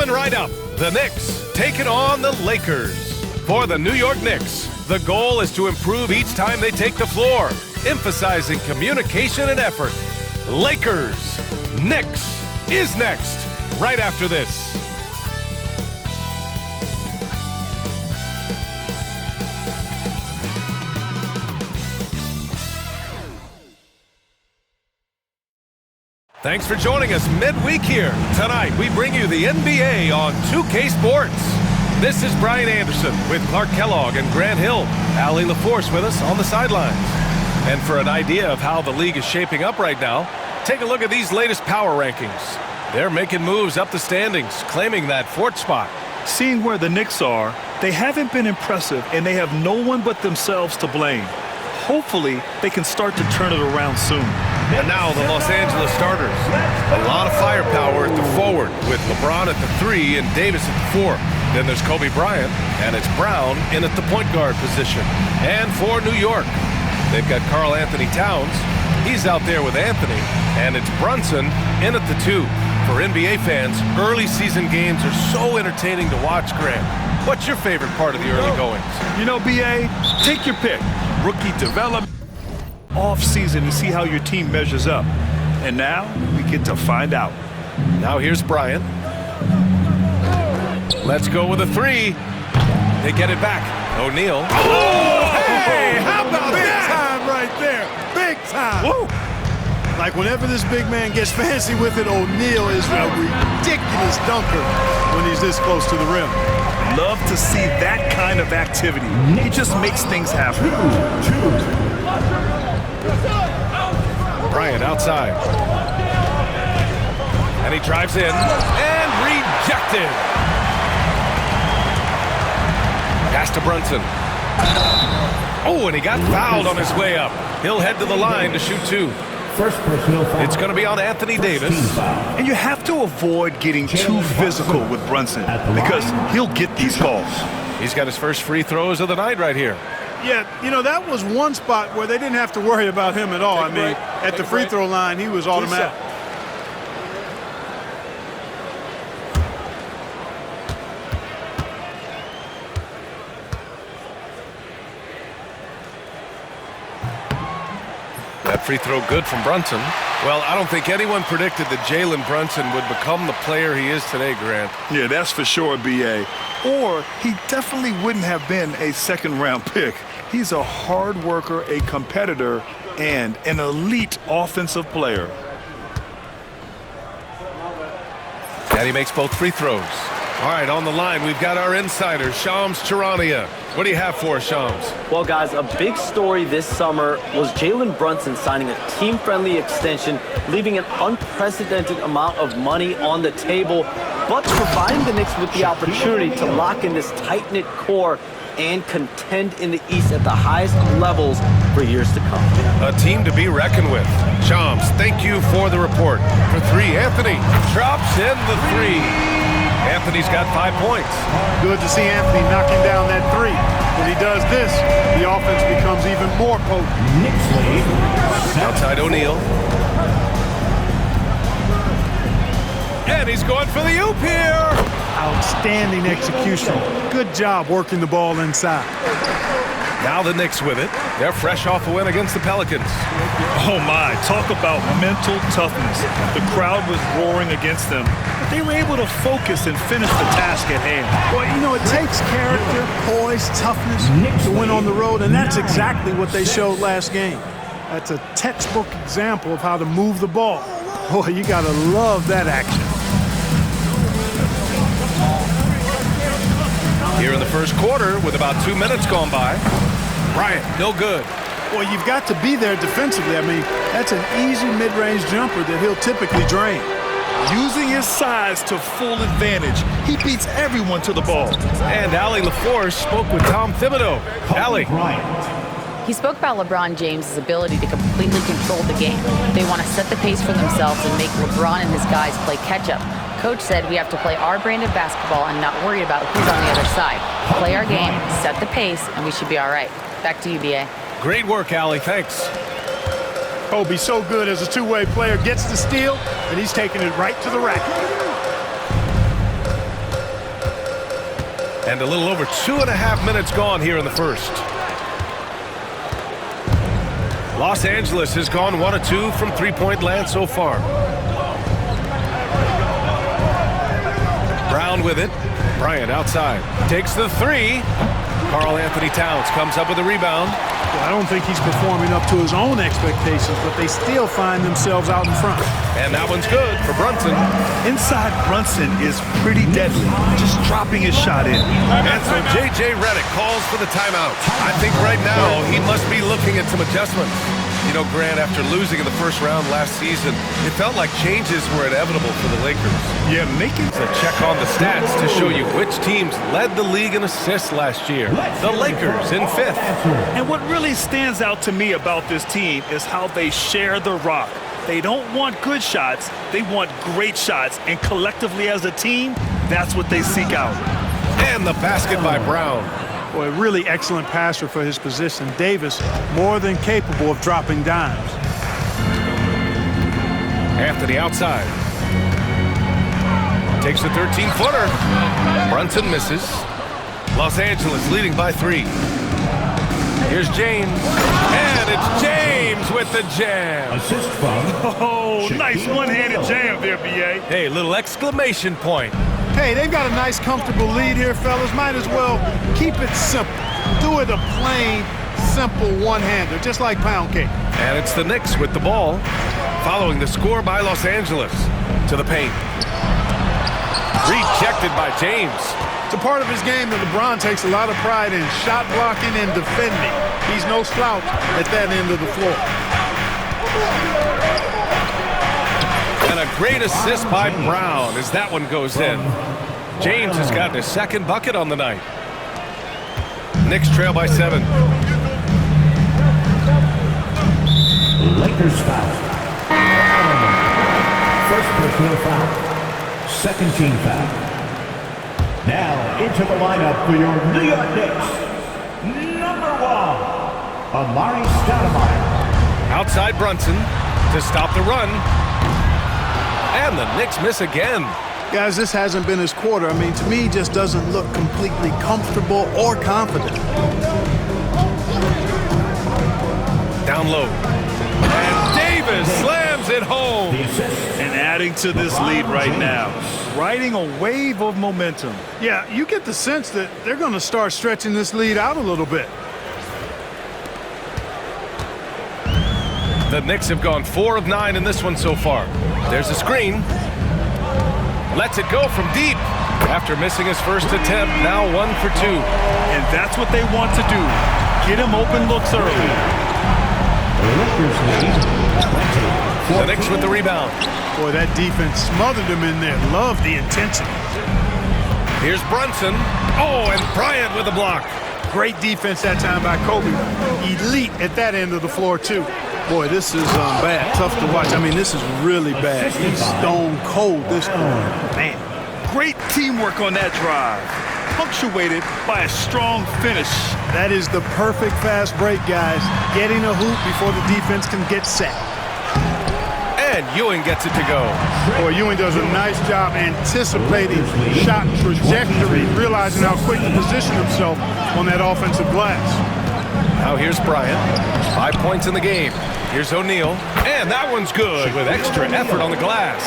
Coming right up, the Knicks taking on the Lakers. For the New York Knicks, the goal is to improve each time they take the floor, emphasizing communication and effort. Lakers, Knicks is next, right after this. Thanks for joining us midweek here. Tonight, we bring you the NBA on 2K Sports. This is Brian Anderson with Clark Kellogg and Grant Hill. Allie LaForce with us on the sidelines. And for an idea of how the league is shaping up right now, take a look at these latest power rankings. They're making moves up the standings, claiming that fourth spot. Seeing where the Knicks are, they haven't been impressive, and they have no one but themselves to blame. Hopefully, they can start to turn it around soon. And now the Los Angeles starters. A lot of firepower at the forward with LeBron at the 3 and Davis at the 4. Then there's Kobe Bryant, and it's Brown in at the point guard position. And for New York, they've got Karl Anthony Towns. He's out there with Anthony, and it's Brunson in at the 2. For NBA fans, early season games are so entertaining to watch, Grant. What's your favorite part of the early goings? You know, BA, take your pick. Rookie development, off-season, to see how your team measures up. And now we get to find out. Now here's Bryant. Let's go with a 3. They get it back. O'Neal. Oh, hey, how about big time right there? Big time. Woo. Like whenever this big man gets fancy with it, O'Neal is a ridiculous dunker when he's this close to the rim. Love to see that kind of activity. He just makes things happen. Bryant outside. And he drives in and rejected. Pass to Brunson. Oh, and he got fouled on his way up. He'll head to the line to shoot 2. First personal foul. It's going to be on Anthony Davis. And you have to avoid getting too physical with Brunson because he'll get these calls. He's got his first free throws of the night right here. Yeah, you know, that was one spot where they didn't have to worry about him at all. I mean, at the free throw line, he was automatic. That free throw good from Brunson. Well, I don't think anyone predicted that Jalen Brunson would become the player he is today, Grant. Yeah, that's for sure, BA. Or he definitely wouldn't have been a second-round pick. He's a hard worker, a competitor, and an elite offensive player. And he makes both free throws. All right, on the line, we've got our insider, Shams Charania. What do you have for us, Shams? Well, guys, a big story this summer was Jalen Brunson signing a team-friendly extension, leaving an unprecedented amount of money on the table, but providing the Knicks with the opportunity to lock in this tight-knit core and contend in the East at the highest levels for years to come. A team to be reckoned with. Shams, thank you for the report. For 3, Anthony drops in the 3. Anthony's got 5 points. Good to see Anthony knocking down that 3. When he does this, the offense becomes even more potent. Knicks lead. Outside O'Neal. And he's going for the oop here. Outstanding execution. Good job working the ball inside. Now the Knicks with it. They're fresh off a win against the Pelicans. Oh my, talk about mental toughness. The crowd was roaring against them, but they were able to focus and finish the task at hand. Well, you know, it takes character, poise, toughness to win on the road, and that's exactly what they showed last game. That's a textbook example of how to move the ball. Boy, you gotta love that action. Here in the first quarter, with about 2 minutes gone by, Bryant, no good. Well, you've got to be there defensively. I mean, that's an easy mid-range jumper that he'll typically drain. Using his size to full advantage, he beats everyone to the ball. And Allie LaForce spoke with Tom Thibodeau. Allie. He spoke about LeBron James' ability to completely control the game. They want to set the pace for themselves and make LeBron and his guys play catch-up. Coach said we have to play our brand of basketball and not worry about who's on the other side. Play our game, set the pace, and we should be all right. Back to you, B.A. Great work, Allie. Thanks. Kobe's so good as a two-way player. Gets the steal, and he's taking it right to the rack. And a little over 2.5 minutes gone here in the first. Los Angeles has gone 1 of 2 from three-point land so far. Brown with it. Bryant outside. Takes the three. Karl Anthony Towns comes up with a rebound. Well, I don't think he's performing up to his own expectations, but they still find themselves out in front. And that one's good for Brunson. Inside Brunson is pretty deadly, just dropping his shot in. And so J.J. Redick calls for the timeout. I think right now he must be looking at some adjustments. You know, Grant, after losing in the first round last season, it felt like changes were inevitable for the Lakers. Yeah, making A check on the stats to show you which teams led the league in assists last year. The Lakers in 5th. And what really stands out to me about this team is how they share the rock. They don't want good shots, they want great shots. And collectively as a team, that's what they seek out. And the basket by Brown. Boy, a really excellent passer for his position. Davis, more than capable of dropping dimes. Anthony outside. Takes a 13-footer. Brunson misses. Los Angeles leading by 3. Here's James. And it's James with the jam. Assist from. Oh, nice one-handed jam there, B.A. Hey, little exclamation point. Hey, they've got a nice, comfortable lead here, fellas. Might as well keep it simple. Do it a plain, simple one-hander, just like pound cake. And it's the Knicks with the ball, following the score by Los Angeles. To the paint. Rejected by James. It's a part of his game that LeBron takes a lot of pride in, shot blocking and defending. He's no slouch at that end of the floor. And a great assist by Brown as that one goes in. James has gotten his second bucket on the night. Knicks trail by 7. Lakers foul. First personal foul. Second team foul. Now into the lineup for your New York Knicks. Number 1, Amari Stoudemire. Outside Brunson to stop the run. And the Knicks miss again. Guys, this hasn't been his quarter. I mean, to me, he just doesn't look completely comfortable or confident. Down low. And Davis slams it home. And adding to this lead right now, riding a wave of momentum. Yeah, you get the sense that they're going to start stretching this lead out a little bit. The Knicks have gone 4 of 9 in this one so far. There's a screen. Lets it go from deep. After missing his first attempt, now 1 for 2. And that's what they want to do. Get him open looks early. Lakers lead. The Knicks with the rebound. Boy, that defense smothered him in there. Love the intensity. Here's Brunson. Oh, and Bryant with the block. Great defense that time by Kobe. Elite at that end of the floor, too. Boy, this is bad. Tough to watch. I mean, this is really bad. He's stone cold this quarter. Man. Great teamwork on that drive, punctuated by a strong finish. That is the perfect fast break, guys. Getting a hoop before the defense can get set. And Ewing gets it to go. Boy, Ewing does a nice job anticipating shot trajectory, realizing how quick to position himself on that offensive glass. Now here's Bryant. 5 points in the game. Here's O'Neal. And that one's good with extra effort on the glass.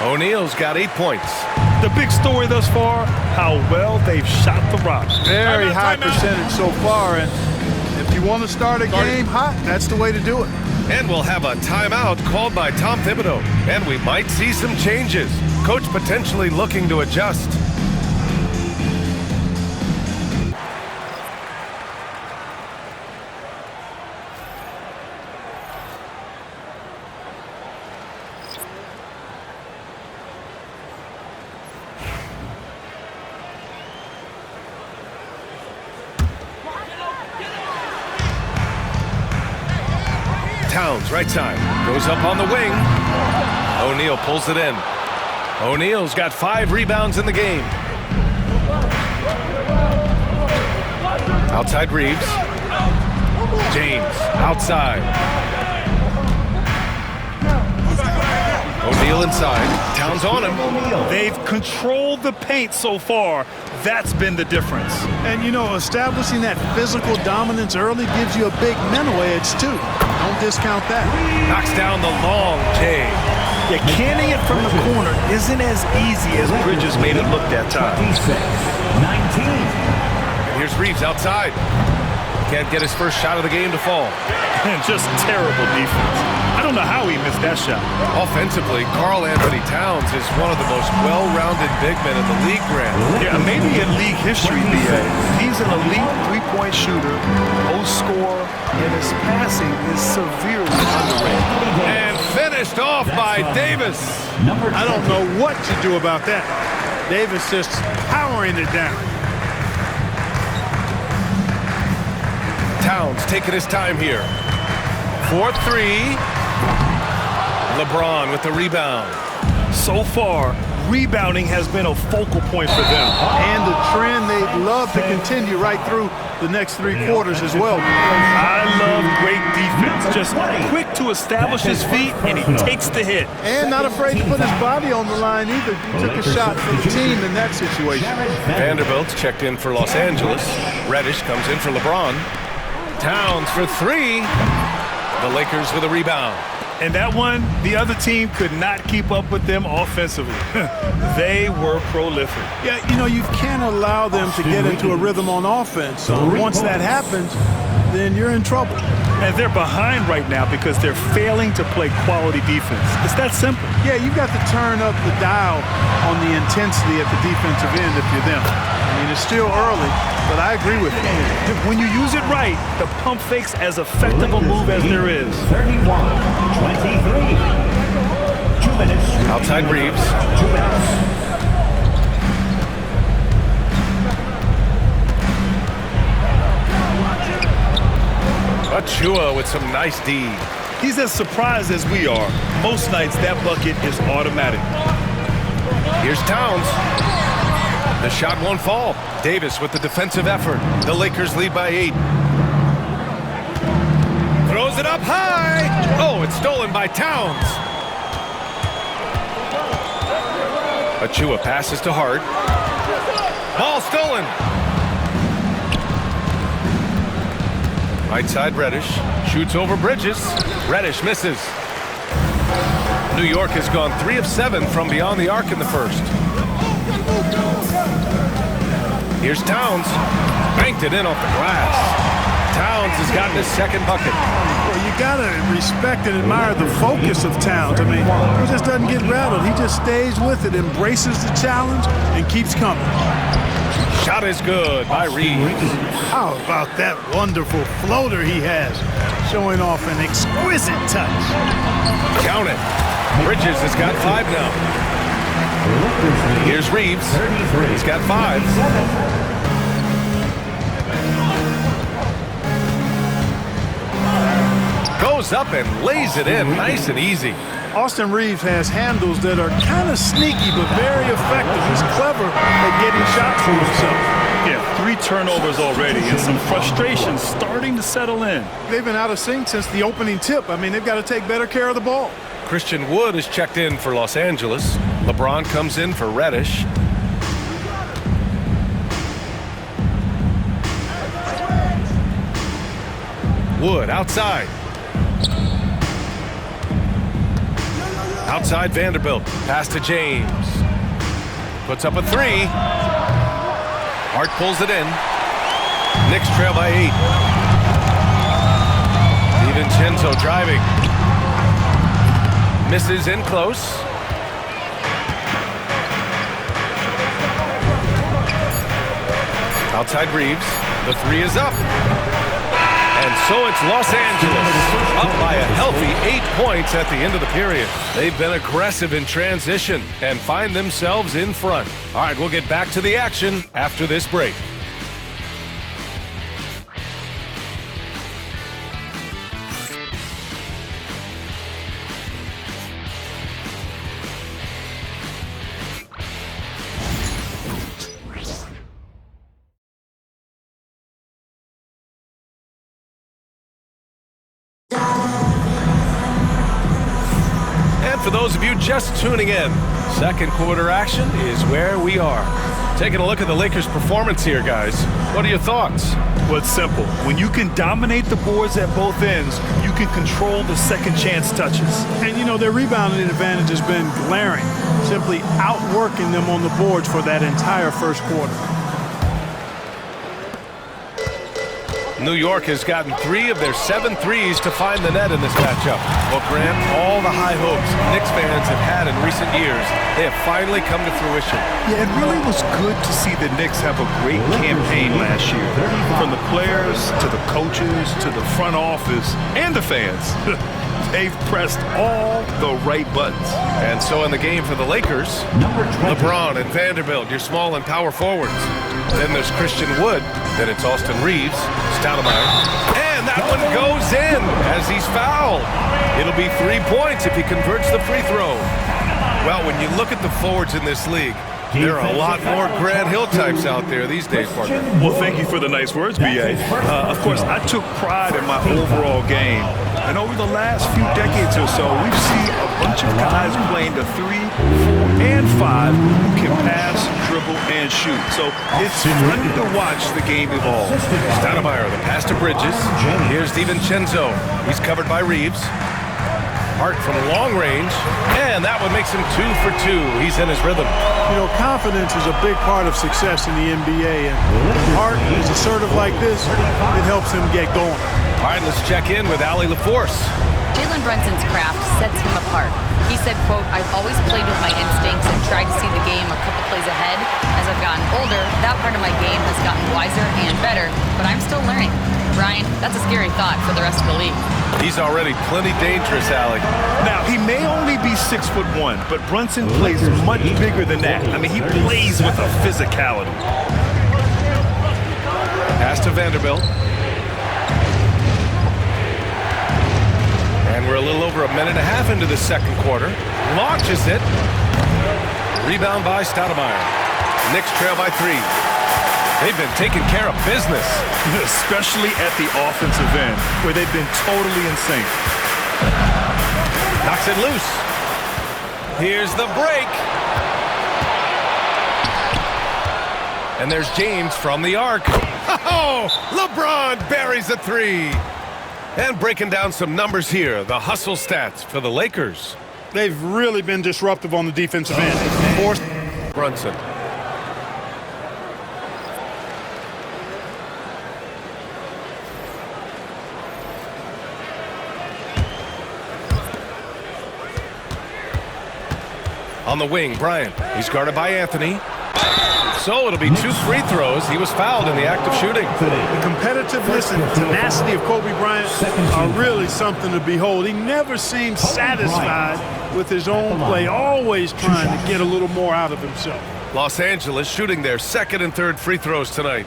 O'Neal's got 8 points. The big story thus far, how well they've shot the rock. Very high percentage so far, and if you want to start a game hot, that's the way to do it. And we'll have a timeout called by Tom Thibodeau. And we might see some changes. Coach potentially looking to adjust. Towns, right side, goes up on the wing. O'Neal pulls it in. O'Neal's got 5 rebounds in the game. Outside Reeves. James, outside. O'Neal inside. Towns on him. They've controlled the paint so far. That's been the difference. And, you know, establishing that physical dominance early gives you a big mental edge, too. Don't discount that. Knocks down the long J. Yeah, canning it from the corner isn't as easy as Bridges made it look that time. 19. And here's Reeves outside. Can't get his first shot of the game to fall. And just terrible defense. I don't know how he missed that shot. Offensively, Karl Anthony Towns is one of the most well-rounded big men in the league, Grant. Yeah, maybe in league history, BA. He's an elite three-point shooter, most scorer, and his passing is severely underrated. And finished off by Davis. I don't know what to do about that. Davis just powering it down. Towns taking his time here. 4-3. LeBron with the rebound. So far, rebounding has been a focal point for them. And the trend they'd love to continue right through the next 3 quarters as well. I love great defense. Just quick to establish his feet, and he takes the hit. And not afraid to put his body on the line either. He took a shot for the team in that situation. Vanderbilt's checked in for Los Angeles. Reddish comes in for LeBron. Towns for 3. The Lakers with a rebound. And that one, the other team could not keep up with them offensively. They were prolific. Yeah, you know, you can't allow them to get into a rhythm on offense. So once that happens, then you're in trouble. And they're behind right now because they're failing to play quality defense. It's that simple. Yeah, you've got to turn up the dial on the intensity at the defensive end if you're them. I mean, it's still early, but I agree with you. When you use it right, the pump fake's as effective a move as there is. 31-23. 2 minutes. Outside Reeves. 2 minutes. Achua with some nice D. He's as surprised as we are. Most nights, that bucket is automatic. Here's Towns. The shot won't fall. Davis with the defensive effort. The Lakers lead by 8. Throws it up high. Oh, it's stolen by Towns. Achua passes to Hart. Ball stolen. Right side Reddish. Shoots over Bridges. Reddish misses. New York has gone 3 of 7 from beyond the arc in the first. Here's Towns. Banked it in off the glass. Towns has gotten his second bucket. Well, you got to respect and admire the focus of Towns. I mean, he just doesn't get rattled. He just stays with it, embraces the challenge, and keeps coming. Shot is good by Reeves. How about that wonderful floater he has, showing off an exquisite touch. Count it. Bridges has got 5 now. Here's Reeves. He's got 5. Goes up and lays it in nice and easy. Austin Reeves has handles that are kind of sneaky but very effective. He's clever at getting shots for himself. Yeah, 3 turnovers already and some frustration starting to settle in. They've been out of sync since the opening tip. I mean, they've got to take better care of the ball. Christian Wood is checked in for Los Angeles. LeBron comes in for Reddish. Wood outside. Outside Vanderbilt. Pass to James. Puts up a 3. Hart pulls it in. Knicks trail by 8. DiVincenzo driving. Misses in close. Outside Reeves. The 3 is up. And so it's Los Angeles up by a healthy 8 points at the end of the period. They've been aggressive in transition and find themselves in front. All right, we'll get back to the action after this break. And for those of you just tuning in, second quarter action is where we are. Taking a look at the Lakers' performance here, guys. What are your thoughts? Well, it's simple. When you can dominate the boards at both ends, you can control the second chance touches. And, you know, their rebounding advantage has been glaring, simply outworking them on the boards for that entire first quarter. New York has gotten 3 of their 7 threes to find the net in this matchup. Well, Grant, all the high hopes Knicks fans have had in recent years, they have finally come to fruition. Yeah, it really was good to see the Knicks have a great campaign last year. From the players to the coaches to the front office and the fans. They've pressed all the right buttons. And so in the game for the Lakers, LeBron and Vanderbilt, your small and power forwards. Then there's Christian Wood. Then it's Austin Reeves, Stoudemire. And that one goes in as he's fouled. It'll be 3 points if he converts the free throw. Well, when you look at the forwards in this league, there are a lot more Grant Hill types out there these days, partner. Well, thank you for the nice words, B.A. Of course, I took pride in my overall game. And over the last few decades or so, we've seen a bunch of guys playing the 3, 4, and 5 who can pass, dribble, and shoot. So it's fun to watch the game evolve. Stoudemire, the pass to Bridges. Here's DiVincenzo. He's covered by Reeves. Hart from long range, and that one makes him 2 for 2. He's in his rhythm. You know, confidence is a big part of success in the NBA, and when Hart is assertive like this, it helps him get going. All right, let's check in with Allie LaForce. Jalen Brunson's craft sets him apart. He said, quote, "I've always played with my instincts and tried to see the game a couple plays ahead. As I've gotten older, that part of my game has gotten wiser and better, but I'm still learning." Ryan, that's a scary thought for the rest of the league. He's already plenty dangerous, Allie. Now, he may only be 6'1", but Brunson plays much bigger than that. I mean, he plays with a physicality. Pass to Vanderbilt. And we're a little over a minute and a half into the second quarter. Launches it. Rebound by Stoudemire. Knicks trail by 3. They've been taking care of business. Especially at the offensive end, where they've been totally in sync. Knocks it loose. Here's the break. And there's James from the arc. Oh, LeBron buries a 3. And breaking down some numbers here, the hustle stats for the Lakers. They've really been disruptive on the defensive end. Forced Brunson. On the wing, Bryant. He's guarded by Anthony. So it'll be 2 free throws. He was fouled in the act of shooting. The competitiveness and tenacity of Kobe Bryant are really something to behold. He never seems satisfied with his own play, always trying to get a little more out of himself. Los Angeles shooting their second and third free throws tonight.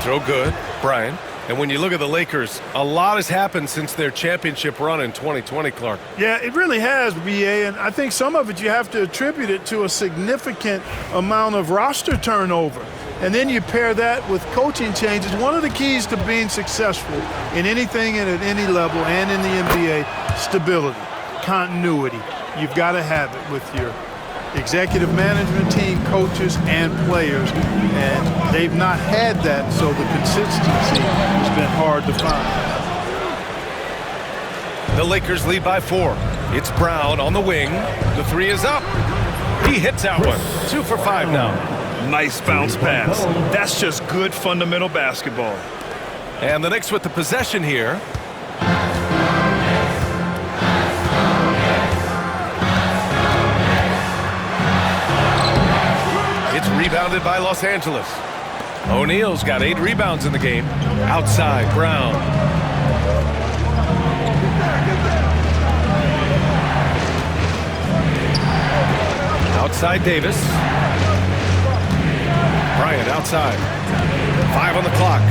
Throw good, Brian. And when you look at the Lakers, a lot has happened since their championship run in 2020, Clark. Yeah, it really has, B.A., and I think some of it you have to attribute it to a significant amount of roster turnover. And then you pair that with coaching changes. One of the keys to being successful in anything and at any level and in the NBA, stability, continuity. You've got to have it with your executive management team, coaches, and players, and they've not had that, so the consistency has been hard to find. The Lakers lead by 4. It's Brown on the wing. The 3 is up. He hits that one. 2 for 5 now. Nice bounce pass. That's just good fundamental basketball. And the Knicks with the possession here. It's rebounded by Los Angeles. O'Neal's got 8 rebounds in the game. Outside, Brown. Outside, Davis. Bryant outside. 5 on the clock.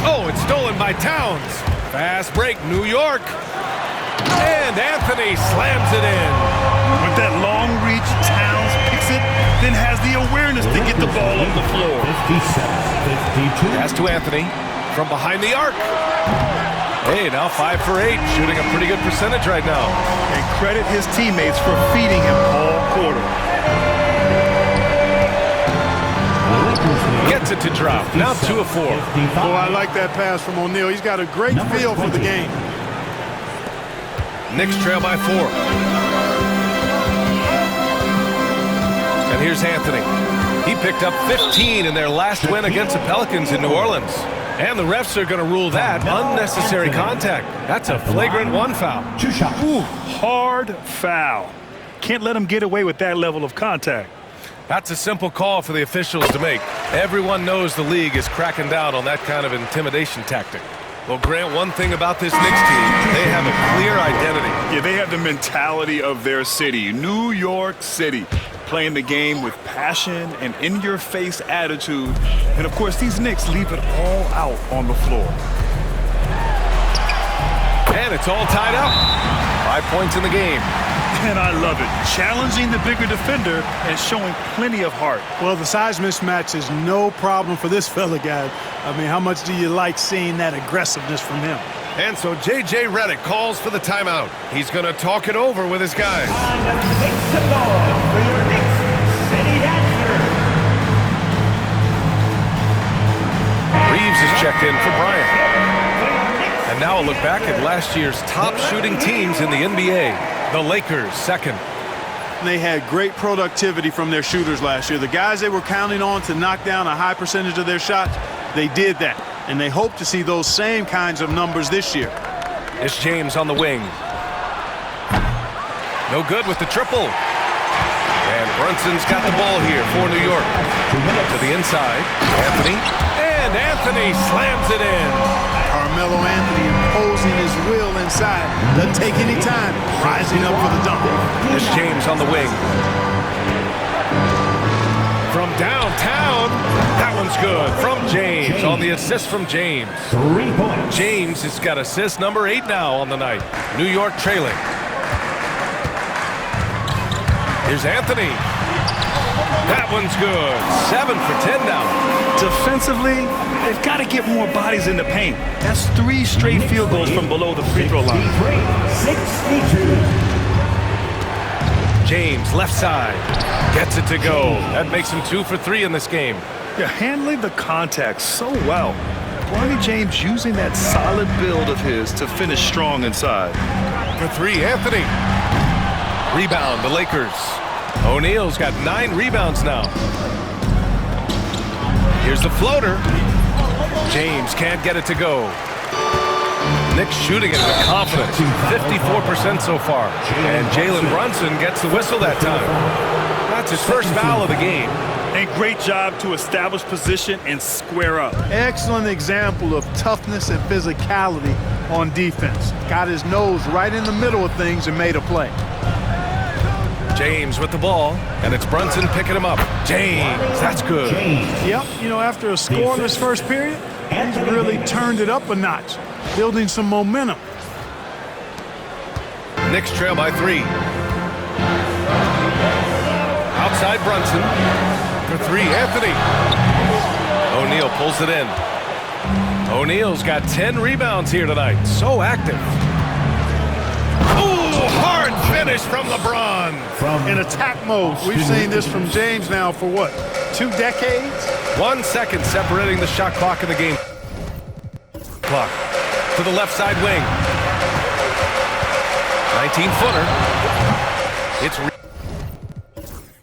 Oh, it's stolen by Towns. Fast break, New York. And Anthony slams it in. With that long reach, Towns picks it, then has the awareness to get the ball on the floor. 57-52. Pass to Anthony from behind the arc. Hey, now 5 for 8, shooting a pretty good percentage right now. And credit his teammates for feeding him all quarter. Gets it to drop. Now 2 of 4. Oh, I like that pass from O'Neal. He's got a great feel for the game. Knicks trail by 4. And here's Anthony. He picked up 15 in their last win against the Pelicans in New Orleans. And the refs are going to rule that unnecessary contact. That's a flagrant 1 foul. 2 shots. Ooh, hard foul. Can't let him get away with that level of contact. That's a simple call for the officials to make. Everyone knows the league is cracking down on that kind of intimidation tactic. Well, Grant, one thing about this Knicks team, they have a clear identity. Yeah, they have the mentality of their city, New York City, playing the game with passion and in-your-face attitude. And, of course, these Knicks leave it all out on the floor. And it's all tied up. 5 points in the game. And I love it. Challenging the bigger defender and showing plenty of heart. Well, the size mismatch is no problem for this fella, guy. I mean, how much do you like seeing that aggressiveness from him? And so J.J. Redick calls for the timeout. He's going to talk it over with his guys. Reeves is checked in for Bryant. And now a look back at last year's top shooting teams in the NBA. The Lakers, second. They had great productivity from their shooters last year. The guys they were counting on to knock down a high percentage of their shots, they did that. And they hope to see those same kinds of numbers this year. It's James on the wing. No good with the triple. And Brunson's got the ball here for New York. To the inside, Anthony. And Anthony slams it in. Carmelo Anthony imposing his will inside. Doesn't take any time. Rising up for the dunk. It's James on the wing. From downtown, that one's good. From James on the assist from James. 3 points. James has got assist number 8 now on the night. New York trailing. Here's Anthony. That one's good. 7 for 10 now. Defensively, they've got to get more bodies in the paint. That's 3 straight field goals from below the free throw line. 62. James, left side. Gets it to go. That makes him 2 for 3 in this game. They're handling the contact so well. Bronny James using that solid build of his to finish strong inside. For 3, Anthony. Rebound, the Lakers. O'Neal's got 9 rebounds now. Here's the floater. James can't get it to go. Knicks shooting it with confidence. 54% so far. And Jalen Brunson gets the whistle that time. That's his first foul of the game. And great job to establish position and square up. Excellent example of toughness and physicality on defense. Got his nose right in the middle of things and made a play. James with the ball, and it's Brunson picking him up. James, that's good. Yep, you know, after a scoreless first period, he's really turned it up a notch, building some momentum. Knicks trail by 3. Outside Brunson. For 3, Anthony. O'Neal pulls it in. O'Neal's got 10 rebounds here tonight. So active. Ooh, hard finish from LeBron. In attack mode. We've seen this from James now for what, 2 decades? 1 second separating the shot clock in the game. Clock to the left side wing. 19-footer. It's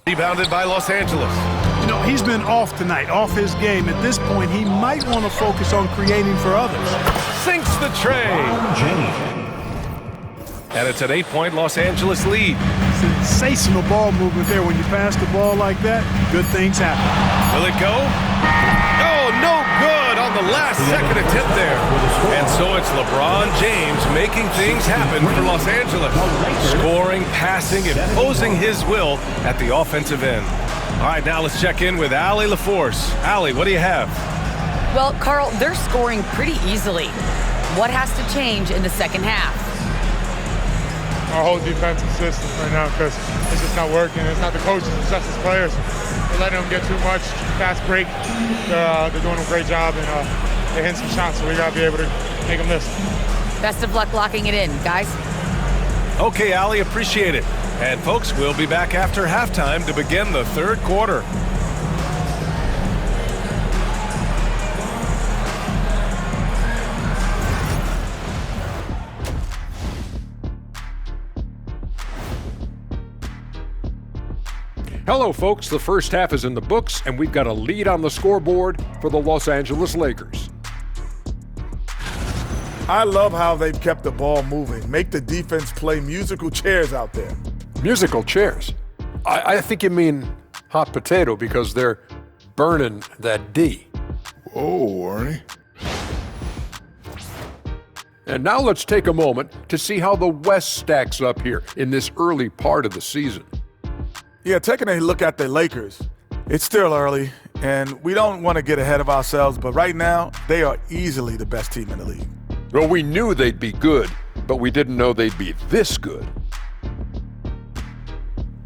rebounded by Los Angeles. You know, he's been off tonight, off his game. At this point, he might want to focus on creating for others. Sinks the tray. And it's an 8-point Los Angeles lead. Sensational ball movement there. When you pass the ball like that, good things happen. Will it go? Oh, no good on the last second attempt there. And so it's LeBron James making things happen for Los Angeles. Scoring, passing, imposing his will at the offensive end. All right, now let's check in with Allie LaForce. Allie, what do you have? Well, Carl, they're scoring pretty easily. What has to change in the second half? our whole defensive system right now because it's just not working. It's not the coaches, it's just the players. We're letting them get too much, fast break. They're doing a great job, and they're hitting some shots, so we got to be able to make them miss. Best of luck locking it in, guys. Okay, Allie, appreciate it. And folks, we'll be back after halftime to begin the third quarter. Hello, folks. The first half is in the books, and we've got a lead on the scoreboard for the Los Angeles Lakers. I love how they've kept the ball moving. Make the defense play musical chairs out there. Musical chairs? I think you mean hot potato because they're burning that D. Whoa, Ernie. And now let's take a moment to see how the West stacks up here in this early part of the season. Yeah, taking a look at the Lakers, it's still early, and we don't want to get ahead of ourselves, but right now, they are easily the best team in the league. Well, we knew they'd be good, but we didn't know they'd be this good.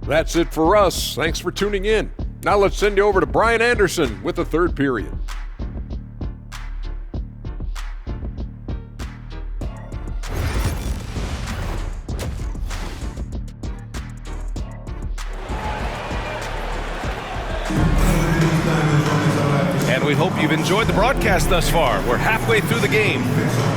That's it for us. Thanks for tuning in. Now let's send you over to Brian Anderson with the third period. And we hope you've enjoyed the broadcast thus far. We're halfway through the game.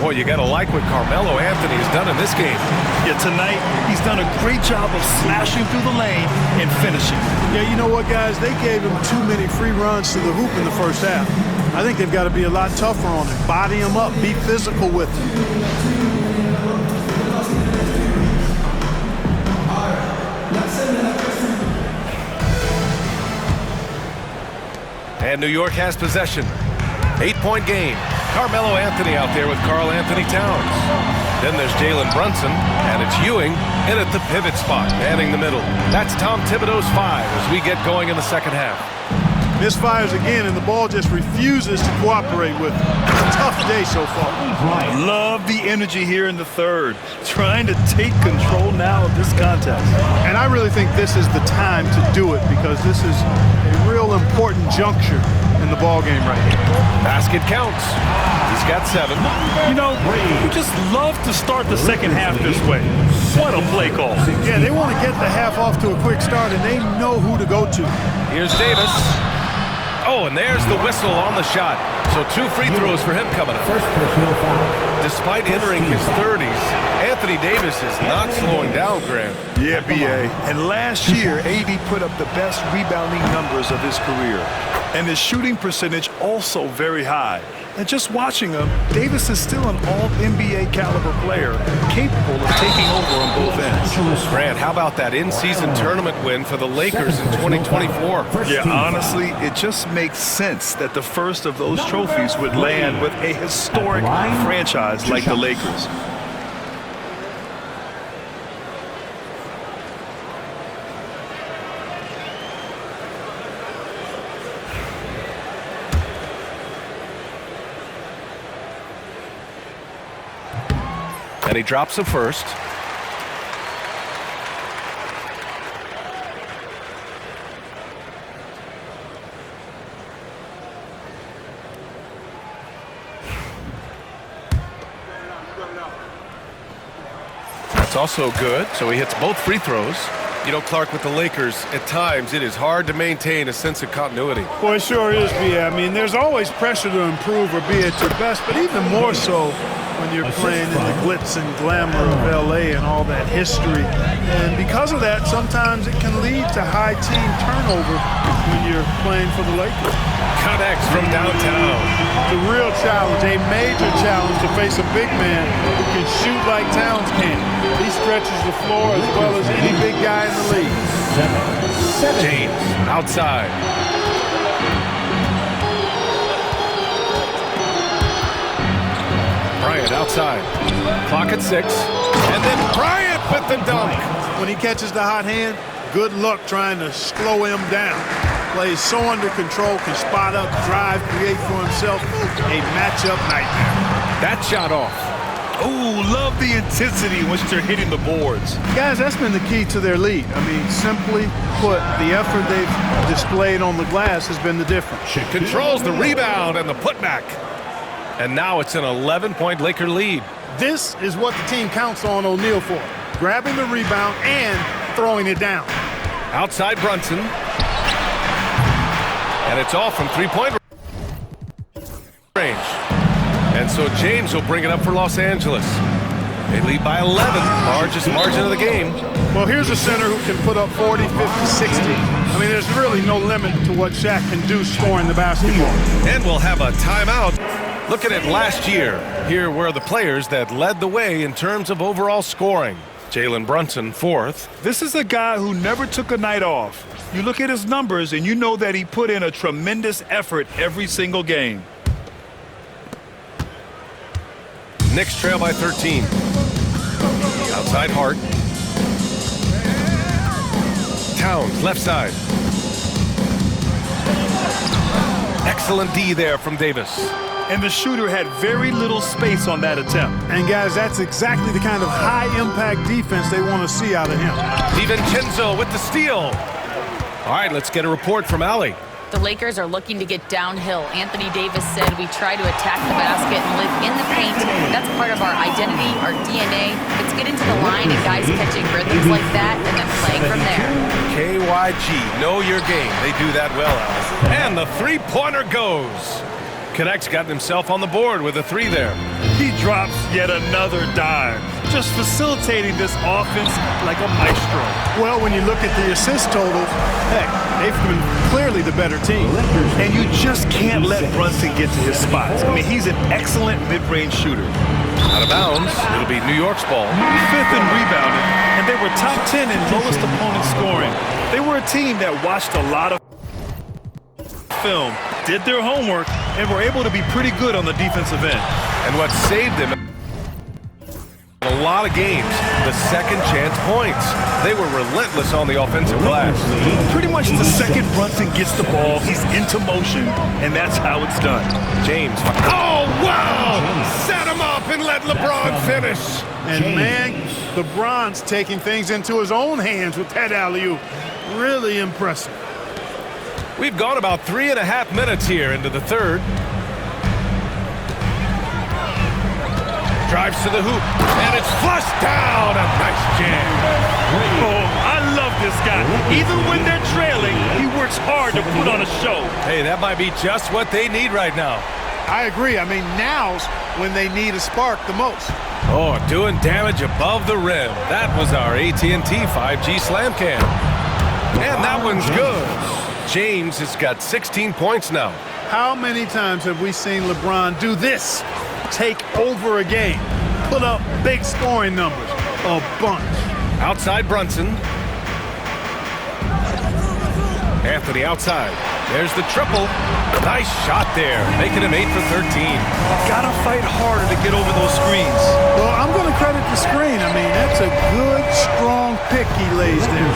Boy, you got to like what Carmelo Anthony has done in this game. Yeah, tonight, he's done a great job of slashing through the lane and finishing. Yeah, you know what, guys? They gave him too many free runs to the hoop in the first half. I think they've got to be a lot tougher on him. Body him up, be physical with him. And New York has possession. 8-point game. Carmelo Anthony out there with Karl Anthony Towns. Then there's Jalen Brunson, and it's Ewing in at the pivot spot, manning the middle. That's Tom Thibodeau's 5 as we get going in the second half. Misfires again, and the ball just refuses to cooperate with him. Tough day so far. Love the energy here in the third. Trying to take control now of this contest. And I really think this is the time to do it because this is a real important juncture in the ball game right here. Basket counts. He's got 7. You know, we just love to start the second half this way. What a play call. Yeah, they want to get the half off to a quick start, and they know who to go to. Here's Davis. Oh, and there's the whistle on the shot. So 2 free throws for him coming up. Despite entering his 30s, Anthony Davis is not slowing down, Graham. Yeah, B.A. And last year, AD put up the best rebounding numbers of his career. And his shooting percentage also very high. And just watching him, Davis is still an all-NBA caliber player, capable of taking over on both ends. Grant, how about that in-season tournament win for the Lakers in 2024? Yeah, honestly, it just makes sense that the first of those trophies would land with a historic franchise like the Lakers. And he drops the first. That's also good, so he hits both free throws. You know, Clark, with the Lakers, at times it is hard to maintain a sense of continuity. Well, it sure is, B.A. I mean, there's always pressure to improve or be at your best, but even more so when you're playing in the glitz and glamour of L.A. and all that history. And because of that, sometimes it can lead to high team turnover when you're playing for the Lakers. Connects from downtown. It's a real challenge, a major challenge to face a big man who can shoot like Towns can. He stretches the floor as well as any big guy in the league. James, outside. Bryant outside. Clock at 6. And then Bryant with the dunk. When he catches the hot hand, good luck trying to slow him down. Plays so under control, can spot up, drive, create for himself. A matchup nightmare. That shot off. Oh, love the intensity in which they're hitting the boards. Guys, that's been the key to their lead. I mean, simply put, the effort they've displayed on the glass has been the difference. Controls the rebound and the putback. And now it's an 11-point Laker lead. This is what the team counts on O'Neal for. Grabbing the rebound and throwing it down. Outside Brunson. And it's off from three-point range. And so James will bring it up for Los Angeles. They lead by 11, largest margin of the game. Well, here's a center who can put up 40, 50, 60. I mean, there's really no limit to what Shaq can do scoring the basketball. And we'll have a timeout. Look at it last year. Here were the players that led the way in terms of overall scoring. Jalen Brunson, fourth. This is a guy who never took a night off. You look at his numbers and you know that he put in a tremendous effort every single game. Knicks trail by 13. Outside Hart. Towns, left side. Excellent D there from Davis. And the shooter had very little space on that attempt. And guys, that's exactly the kind of high-impact defense they want to see out of him. DiVincenzo with the steal. All right, let's get a report from Allie. The Lakers are looking to get downhill. Anthony Davis said we try to attack the basket and live in the paint. That's part of our identity, our DNA. Let's get into the line and guys catching rhythms like that and then playing from there. KYG, know your game. They do that well, Alice. And the three-pointer goes. Connect's gotten himself on the board with a three there. He drops yet another dime, just facilitating this offense like a maestro. Well, when you look at the assist totals, heck, they've been clearly the better team. And you just can't let Brunson get to his spots. I mean, he's an excellent mid-range shooter. Out of bounds, it'll be New York's ball. Fifth in rebounding, and they were top 10 in lowest opponent scoring. They were a team that watched a lot of film, did their homework, and were able to be pretty good on the defensive end. And what saved them in a lot of games, the second chance points. They were relentless on the offensive glass. Pretty much the second Brunson gets the ball, he's into motion, and that's how it's done. James. Oh, wow! Set him up and let LeBron finish. And man, LeBron's taking things into his own hands with that alley-oop. Really impressive. We've gone about 3.5 minutes here into the third. Drives to the hoop, and it's flushed down. A nice jam. Oh, I love this guy. Even when they're trailing, he works hard to put on a show. Hey, that might be just what they need right now. I agree. I mean, now's when they need a spark the most. Oh, doing damage above the rim. That was our AT&T 5G slam cam. And that one's good. James has got 16 points now. How many times have we seen LeBron do this? Take over a game. Put up big scoring numbers. A bunch. Outside Brunson. Anthony outside. There's the triple. Nice shot there. Making him 8 for 13. Gotta fight harder to get over those screens. Well, I'm going to credit the screen. I mean, that's a good, strong pick he lays there.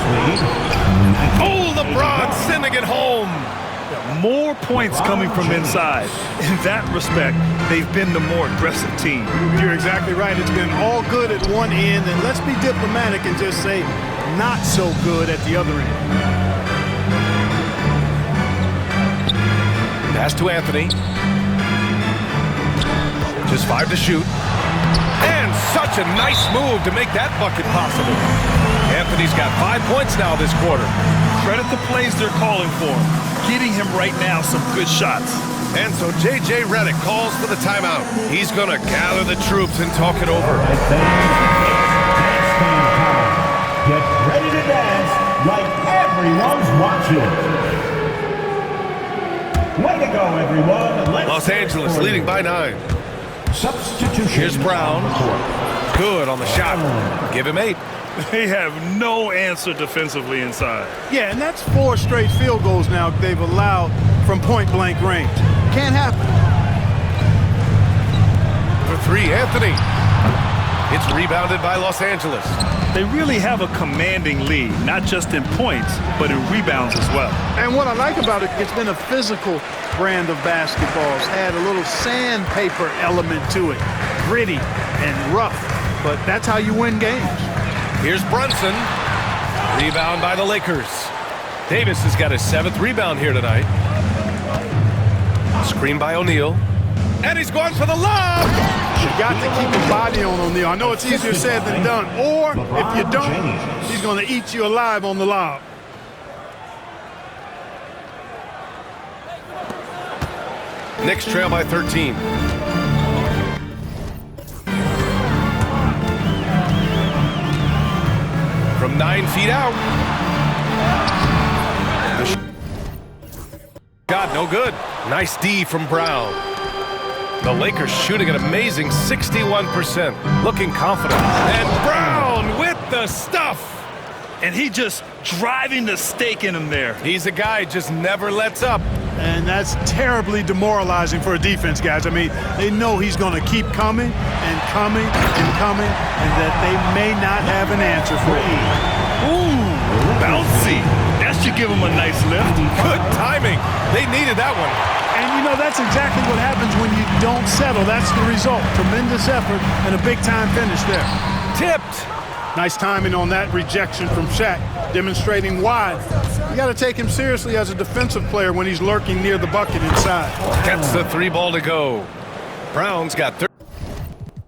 Oh, LeBron sending it home. More points coming from inside. In that respect, they've been the more aggressive team. You're exactly right. It's been all good at one end, and let's be diplomatic and just say not so good at the other end. Pass to Anthony. Just 5 to shoot. And such a nice move to make that bucket possible. Anthony's got 5 points now this quarter. Credit the plays they're calling for. Getting him right now some good shots. And so J.J. Redick calls for the timeout. He's going to gather the troops and talk it over. Get ready to dance like everyone's watching. Way to go, everyone. Los Angeles leading by 9. Substitution. Here's Brown. Good on the shot. Give him 8. They have no answer defensively inside. Yeah, and that's 4 straight field goals now they've allowed from point-blank range. Can't happen. For 3, Anthony. It's rebounded by Los Angeles. They really have a commanding lead, not just in points, but in rebounds as well. And what I like about it, it's been a physical brand of basketball. It's had a little sandpaper element to it. Gritty, and rough, but that's how you win games. Here's Brunson. Rebound by the Lakers. Davis has got his 7th rebound here tonight. Screen by O'Neal. And he's going for the lob! You got to keep your body on O'Neal. I know it's easier said than done. Or, if you don't, he's going to eat you alive on the lob. Knicks trail by 13. From 9 feet out. God, no good. Nice D from Brown. The Lakers shooting an amazing 61%. Looking confident. And Brown with the stuff. And he just driving the stake in him there. He's a guy who just never lets up. And that's terribly demoralizing for a defense, guys. I mean, they know he's going to keep coming and coming and coming, and that they may not have an answer for it. Ooh, bouncy. That should give him a nice lift. Good timing. They needed that one. And, you know, that's exactly what happens when you don't settle. That's the result. Tremendous effort and a big-time finish there. Tipped. Nice timing on that rejection from Shaq, demonstrating why you got to take him seriously as a defensive player when he's lurking near the bucket inside. Gets the 3 ball to go. Brown's got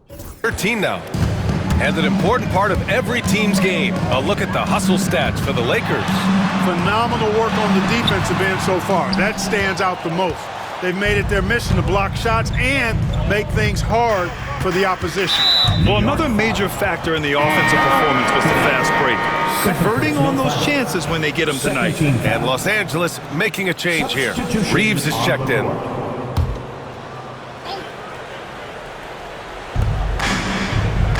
13 now. And an important part of every team's game. A look at the hustle stats for the Lakers. Phenomenal work on the defensive end so far. That stands out the most. They've made it their mission to block shots and make things hard for the opposition. Well, another major factor in the offensive performance was the fast break. Converting on those chances when they get them tonight. And Los Angeles making a change here. Reeves is checked in.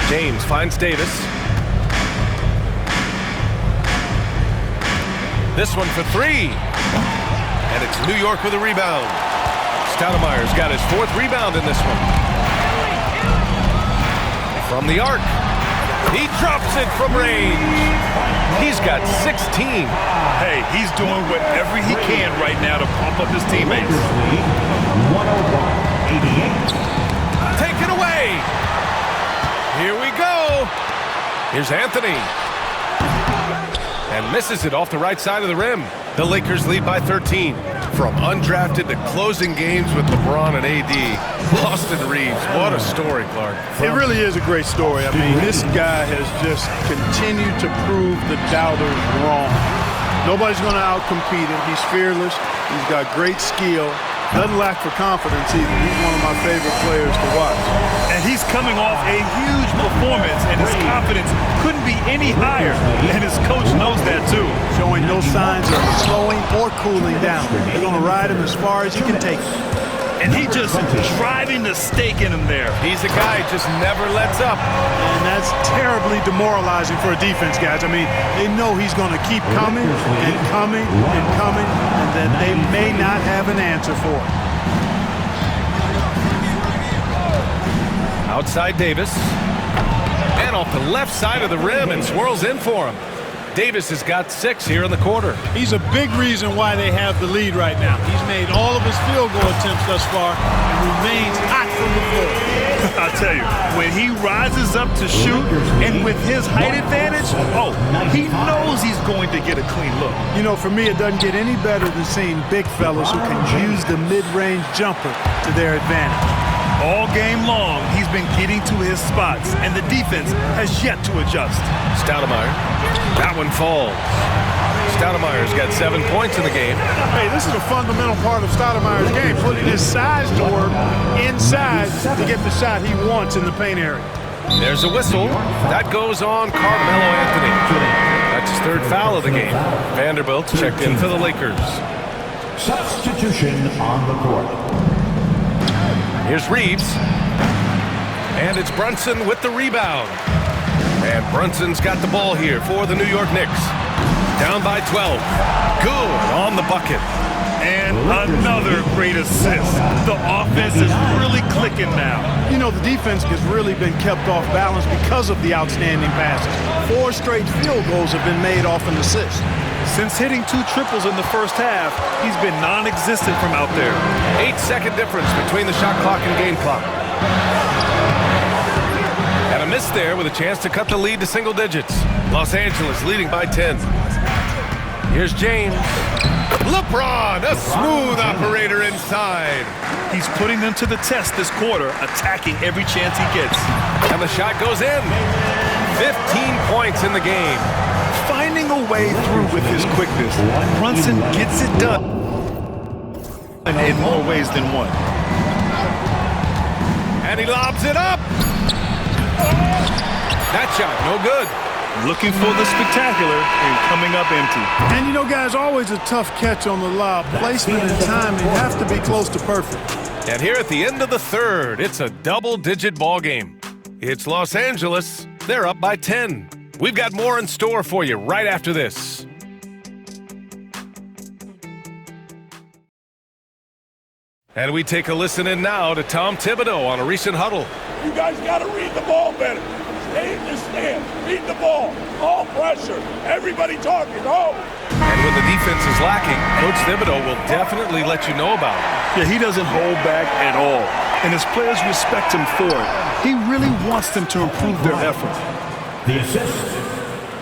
James finds Davis. This one for 3. And it's New York with a rebound. Stoudemire's got his 4th rebound in this one. From the arc. He drops it from range. He's got 16. Hey, he's doing whatever he can right now to pump up his teammates. 101-88. Take it away. Here we go. Here's Anthony. And misses it off the right side of the rim. The Lakers lead by 13. From undrafted to closing games with LeBron and AD. Austin Reeves, what a story, Clark. It really is a great story. I mean, this guy has just continued to prove the doubters wrong. Nobody's going to outcompete him. He's fearless. He's got great skill. Doesn't lack for confidence either. He's one of my favorite players to watch. And he's coming off a huge performance, and his confidence couldn't be any higher. And his coach knows that, too. Showing no signs of slowing or cooling down. They're going to ride him as far as he can take him. And he just driving the stake in him there. He's a guy who just never lets up. And that's terribly demoralizing for a defense, guys. I mean, they know he's going to keep coming and coming and coming, and that they may not have an answer for it. Outside Davis. And off the left side of the rim and swirls in for him. Davis has got 6 here in the quarter. He's a big reason why they have the lead right now. He's made all of his field goal attempts thus far and remains hot from the floor. I'll tell you, when he rises up to shoot and with his height advantage, he knows he's going to get a clean look. You know, for me, it doesn't get any better than seeing big fellas who can use the mid-range jumper to their advantage. All game long, he's been getting to his spots, and the defense has yet to adjust. Stoudemire. That one falls. Stoudemire's got 7 points in the game. Hey, this is a fundamental part of Stoudemire's game, putting his size to work inside to get the shot he wants in the paint area. There's a whistle. That goes on Carmelo Anthony. That's his 3rd foul of the game. Vanderbilt checked in for the Lakers. Substitution on the court. Here's Reeves. And it's Brunson with the rebound. And Brunson's got the ball here for the New York Knicks. Down by 12. Good on the bucket. And another great assist. The offense is really clicking now. You know, the defense has really been kept off balance because of the outstanding passes. 4 straight field goals have been made off an assist. Since hitting 2 triples in the first half, he's been non-existent from out there. 8-second difference between the shot clock and game clock. miss there with a chance to cut the lead to single digits. Los Angeles leading by 10. Here's James. LeBron, a smooth operator inside. He's putting them to the test this quarter, attacking every chance he gets. And the shot goes in. 15 points in the game. Finding a way through with his quickness, Brunson gets it done in more ways than one. And he lobs it up. That shot, no good. Looking for the spectacular and coming up empty. And you know, guys, always a tough catch on the lob. Placement and timing have to be close to perfect. And here at the end of the third, it's a double-digit ball game. It's Los Angeles. They're up by 10. We've got more in store for you right after this. And we take a listen in now to Tom Thibodeau on a recent huddle. You guys got to read the ball better. Stay in your stand. Read the ball. All pressure. Everybody talking. Oh. And when the defense is lacking, Coach Thibodeau will definitely let you know about it. Yeah, he doesn't hold back at all. And his players respect him for it. He really wants them to improve their effort. The assist.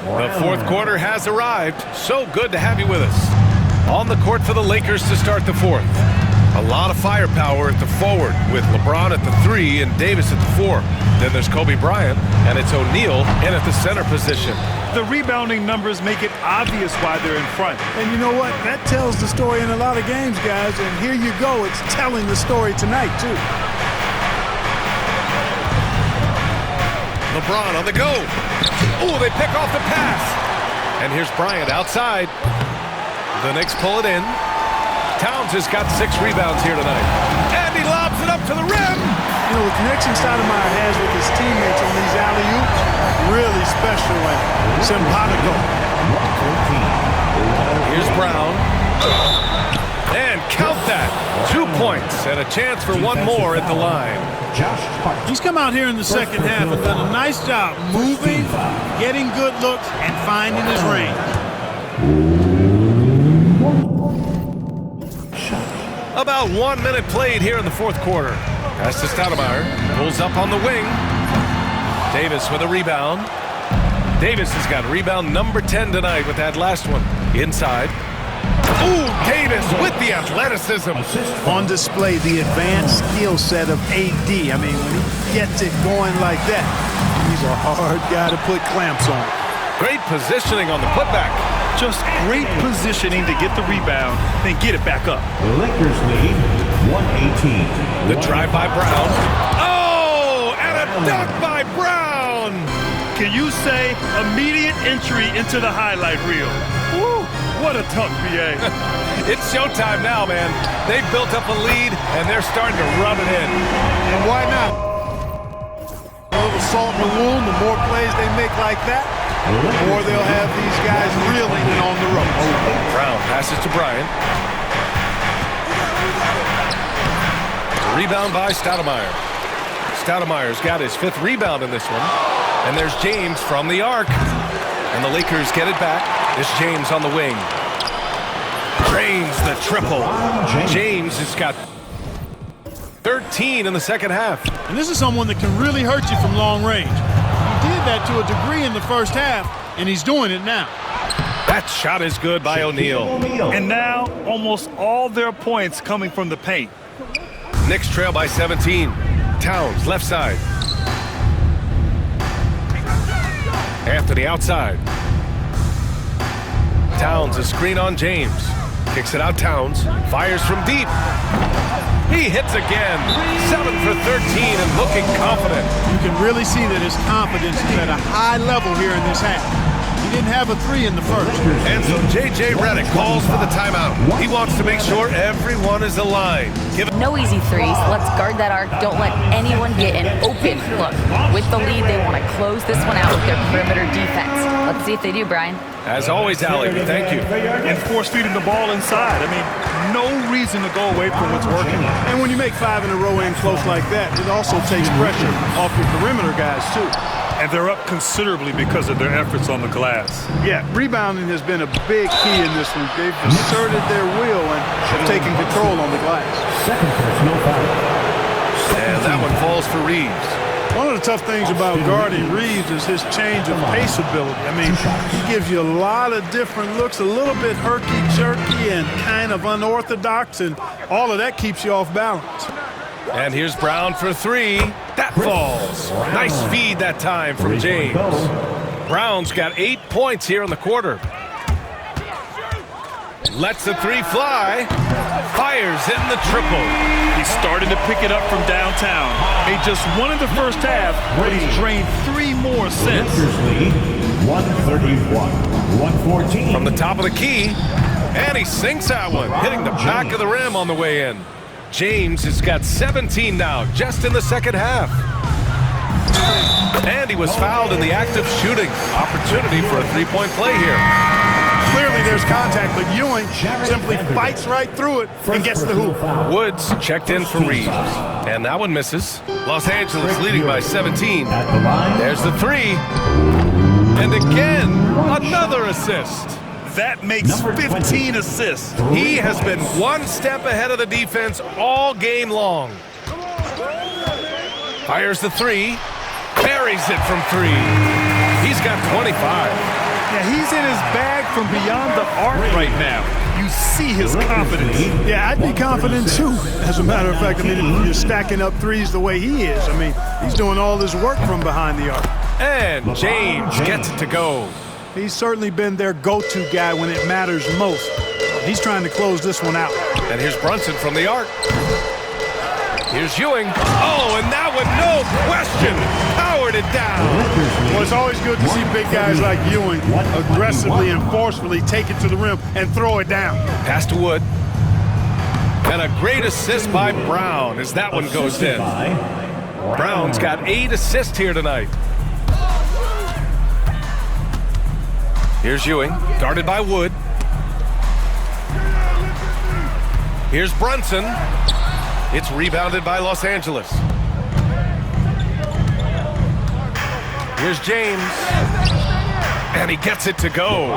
The fourth quarter has arrived. So good to have you with us. On the court for the Lakers to start the fourth. A lot of firepower at the forward with LeBron at the 3 and Davis at the 4. Then there's Kobe Bryant, and it's O'Neal in at the center position. The rebounding numbers make it obvious why they're in front. And you know what? That tells the story in a lot of games, guys. And here you go. It's telling the story tonight, too. LeBron on the go. Oh, they pick off the pass. And here's Bryant outside. The Knicks pull it in. Towns has got 6 rebounds here tonight. And he lobs it up to the rim. You know, the connection Stoudemire has with his teammates on these alley-oops, really special and simpatico. Here's Brown. And count that. 2 points and a chance for one more at the line. He's come out here in the second half and done a nice job moving, getting good looks, and finding his range. About 1 minute played here in the fourth quarter. Pass to Stoudemire. Pulls up on the wing. Davis with a rebound. Davis has got rebound number 10 tonight with that last one. Inside. Ooh, Davis with the athleticism. On display, the advanced skill set of AD. I mean, when he gets it going like that, he's a hard guy to put clamps on. Great positioning on the putback. Just great positioning to get the rebound, then get it back up. Lakers lead 118. The drive by Brown. Oh, and a dunk by Brown. Can you say immediate entry into the highlight reel? Woo, what a dunk, BA. It's showtime now, man. They've built up a lead, and they're starting to rub it in. And why not? A little salt in the wound, the more plays they make like that, the more they'll have these guys reeling and on the ropes. Brown passes to Bryant. Rebound by Stoudemire. Stoudemire's got his 5th rebound in this one. And there's James from the arc. And the Lakers get it back. It's James on the wing. Drains the triple. James has got 13 in the second half. And this is someone that can really hurt you from long range. He did that to a degree in the first half, and he's doing it now. That shot is good by O'Neal. And now, almost all their points coming from the paint. Knicks trail by 17. Towns, left side. Anthony outside. Towns, a screen on James. Kicks it out, Towns. Fires from deep. He hits again. 7 for 13 and looking confident. You can really see that his confidence is at a high level here in this half. He didn't have a 3 in the first. And so J.J. Redick calls for the timeout. He wants to make sure everyone is aligned. No easy threes. Let's guard that arc. Don't let anyone get an open look. With the lead, they want to close this one out with their perimeter defense. Let's see if they do, Brian. As always, Allie, thank you. And force feeding the ball inside. I mean, no reason to go away from what's working. And when you make 5 in a row in close like that, it also takes pressure off your perimeter guys, too. And they're up considerably because of their efforts on the glass. Yeah, rebounding has been a big key in this one. They've asserted their will and have taken control on the glass. Second personal foul. And that one falls for Reeves. One of the tough things about guarding Reeves is his change of pace ability. I mean, he gives you a lot of different looks, a little bit herky-jerky and kind of unorthodox, and all of that keeps you off balance. And here's Brown for three. That falls. Nice feed that time from James. Brown's got 8 points here in the quarter. Lets the three fly. Fires in the triple. He's starting to pick it up from downtown. Made just one in the first half, but he's drained 3 more since. 131-114. From the top of the key. And he sinks that one, hitting the back of the rim on the way in. James has got 17 now, just in the second half. And he was fouled in the act of shooting. Opportunity for a three-point play here. Clearly there's contact, but Ewing simply fights right through it and gets the hoop. Woods checked in for Reeves. And that one misses. Los Angeles leading by 17. There's the three. And again, another assist. That makes 15 assists. He has been one step ahead of the defense all game long. Fires the three. Buries it from three. He's got 25. Yeah, he's in his bag from beyond the arc right now. You see his confidence. Yeah, I'd be confident too. As a matter of fact, I mean, if you're stacking up threes the way he is, I mean, he's doing all this work from behind the arc. And James gets it to go. He's certainly been their go-to guy when it matters most. He's trying to close this one out. And here's Brunson from the arc. Here's Ewing. Oh, and that one, no question, powered it down. Well, it's always good to see big guys like Ewing aggressively and forcefully take it to the rim and throw it down. Pass to Wood. And a great assist by Brown as that one goes in. Brown's got 8 assists here tonight. Here's Ewing, guarded by Wood. Here's Brunson. It's rebounded by Los Angeles. Here's James. And he gets it to go.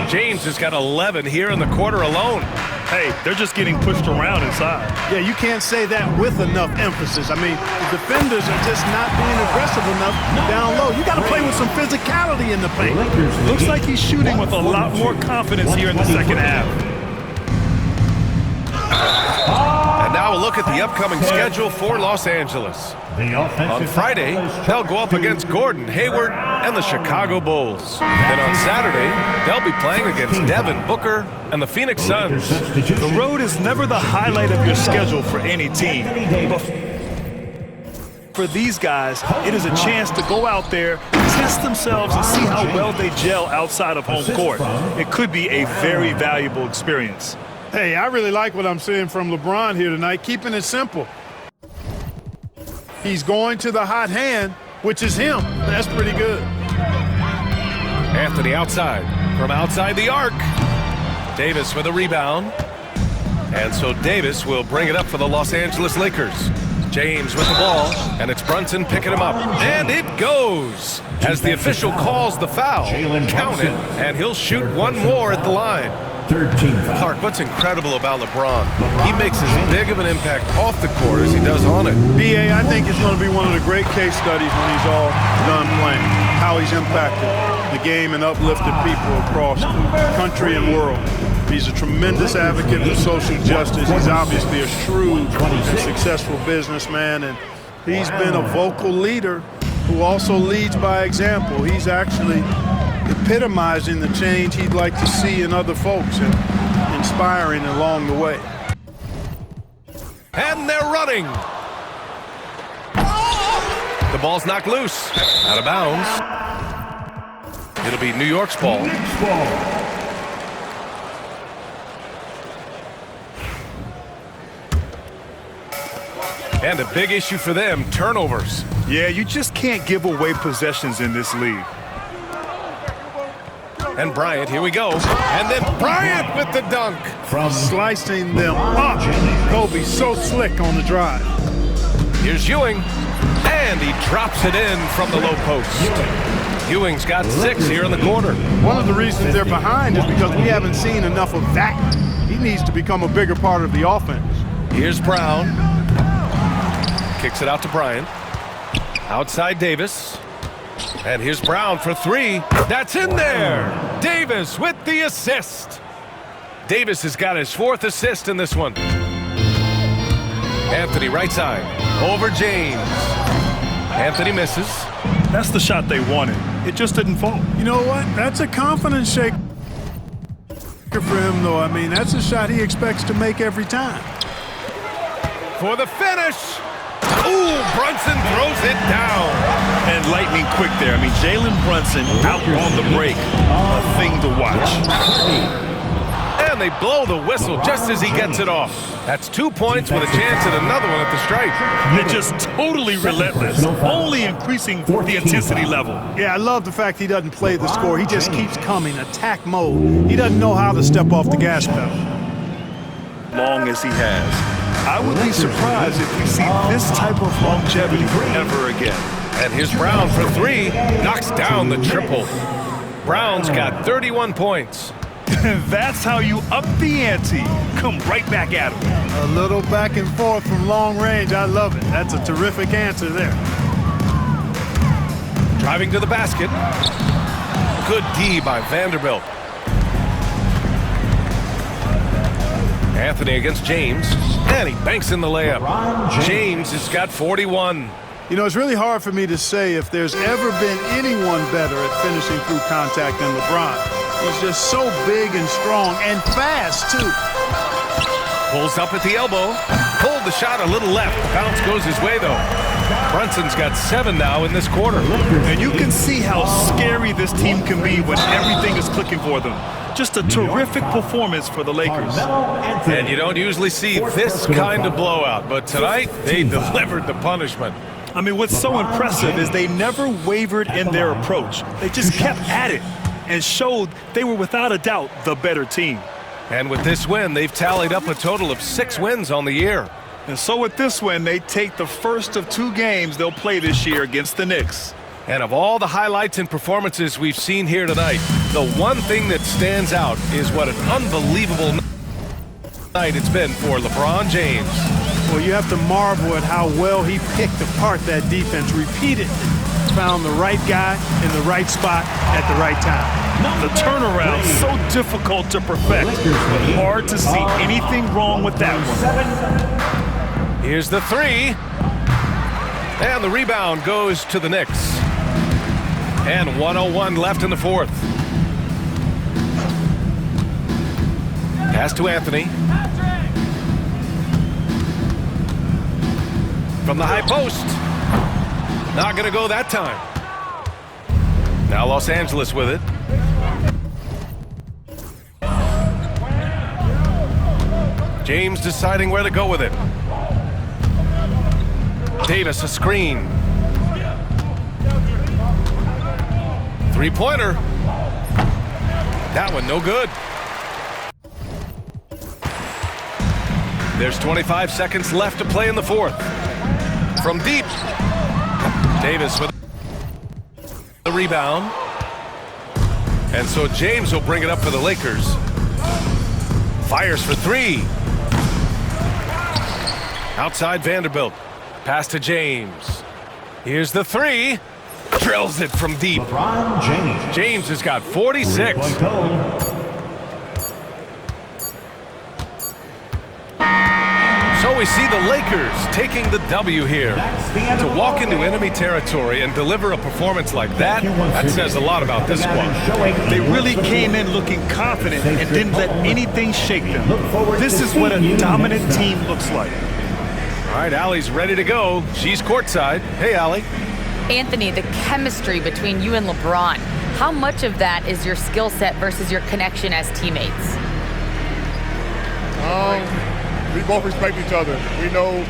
James has got 11 here in the quarter alone. Hey, they're just getting pushed around inside. Yeah, you can't say that with enough emphasis. I mean, the defenders are just not being aggressive enough down low. You got to play with some physicality in the paint. Looks like he's shooting with a lot more confidence here in the second half. And now a look at the upcoming schedule for Los Angeles. On Friday, they'll go up against Gordon, Hayward, and the Chicago Bulls. Then on Saturday, they'll be playing against Devin Booker and the Phoenix Suns. The road is never the highlight of your schedule for any team. But for these guys, it is a chance to go out there, test themselves, and see how well they gel outside of home court. It could be a very valuable experience. Hey, I really like what I'm seeing from LeBron here tonight, keeping it simple. He's going to the hot hand, which is him. That's pretty good. Anthony outside, from outside the arc. Davis with a rebound. And so Davis will bring it up for the Los Angeles Lakers. James with the ball, and it's Brunson picking him up. And it goes as the official calls the foul. Count it, and he'll shoot one more at the line. Clark, what's incredible about LeBron? He makes as big of an impact off the court as he does on it. B.A., I think it's going to be one of the great case studies when he's all done playing, how he's impacted the game and uplifted people across the country and world. He's a tremendous advocate for social justice. He's obviously a shrewd and successful businessman, and he's been a vocal leader who also leads by example. He's actually epitomizing the change he'd like to see in other folks and inspiring along the way. And they're running. The ball's knocked loose, out of bounds. It'll be New York's ball. And a big issue for them, turnovers. Yeah, you just can't give away possessions in this league. And Bryant, here we go. And then Bryant with the dunk. From slicing them up. Kobe so slick on the drive. Here's Ewing. And he drops it in from the low post. Ewing's got 6 here in the quarter. One of the reasons they're behind is because we haven't seen enough of that. He needs to become a bigger part of the offense. Here's Brown. Kicks it out to Bryant. Outside Davis. And here's Brown for three. That's in there. Davis with the assist. Davis has got his fourth assist in this one. Anthony right side. Over James. Anthony misses. That's the shot they wanted. It just didn't fall. You know what? That's a confidence shaker for him, though. I mean, that's a shot he expects to make every time. For the finish. Ooh, Brunson throws it down. And lightning quick there. I mean, Jalen Brunson out on the break. A thing to watch. And they blow the whistle just as he gets it off. That's 2 points with a chance at another one at the stripe. They're just totally relentless, only increasing the intensity level. Yeah, I love the fact he doesn't play the score. He just keeps coming, attack mode. He doesn't know how to step off the gas pedal. Long as he has. I would be surprised if we see this type of longevity ever again. And here's Brown for three. Knocks down the triple. Brown's got 31 points. That's how you up the ante. Come right back at him. A little back and forth from long range. I love it. That's a terrific answer there. Driving to the basket. Good D by Vanderbilt. Anthony against James. And he banks in the layup. James has got 41. You know, it's really hard for me to say if there's ever been anyone better at finishing through contact than LeBron. He's just so big and strong and fast, too. Pulls up at the elbow. Pulled the shot a little left. The bounce goes his way, though. Brunson's got 7 now in this quarter. And you can see how scary this team can be when everything is clicking for them. Just a terrific performance for the Lakers. And you don't usually see this kind of blowout, but tonight they delivered the punishment. I mean, what's so impressive is they never wavered in their approach. They just kept at it and showed they were without a doubt the better team. And with this win, they've tallied up a total of 6 wins on the year. And so with this win, they take the first of 2 games they'll play this year against the Knicks. And of all the highlights and performances we've seen here tonight, the one thing that stands out is what an unbelievable night it's been for LeBron James. Well, you have to marvel at how well he picked apart that defense repeatedly. Found the right guy in the right spot at the right time. The turnaround so difficult to perfect, but hard to see anything wrong with that one. Here's the three. And the rebound goes to the Knicks. And 1:01 left in the fourth. Pass to Anthony. From the high post. Not going to go that time. Now Los Angeles with it. James deciding where to go with it. Davis a screen. Three-pointer. That one no good. There's 25 seconds left to play in the fourth. From deep. Davis with the rebound. And so James will bring it up for the Lakers. Fires for three. Outside Vanderbilt. Pass to James. Here's the three. Drills it from deep. LeBron James. James has got 46. So we see the Lakers taking the W here. To walk into enemy territory and deliver a performance like that, that says a lot about this squad. They really came in looking confident and didn't let anything shake them. This is what a dominant team looks like. All right, Allie's ready to go. She's courtside. Hey, Allie. Anthony, the chemistry between you and LeBron, how much of that is your skill set versus your connection as teammates? We both respect each other. We know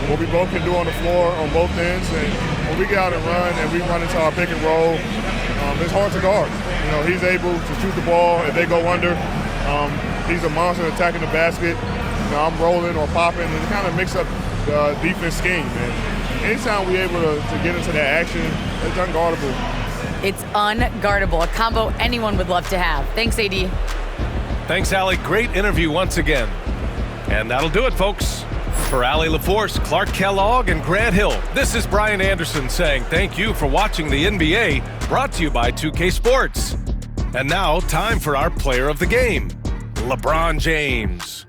what we both can do on the floor on both ends, and when we get out and run and we run into our pick and roll, it's hard to guard. You know, he's able to shoot the ball if they go under. He's a monster attacking the basket. You know, I'm rolling or popping, and it kind of mix up the defense scheme. And anytime we're able to get into that action, it's unguardable. It's unguardable, a combo anyone would love to have. Thanks, AD. Thanks, Allie. Great interview once again. And that'll do it, folks. For Allie LaForce, Clark Kellogg, and Grant Hill, this is Brian Anderson saying thank you for watching the NBA, brought to you by 2K Sports. And now, time for our player of the game, LeBron James.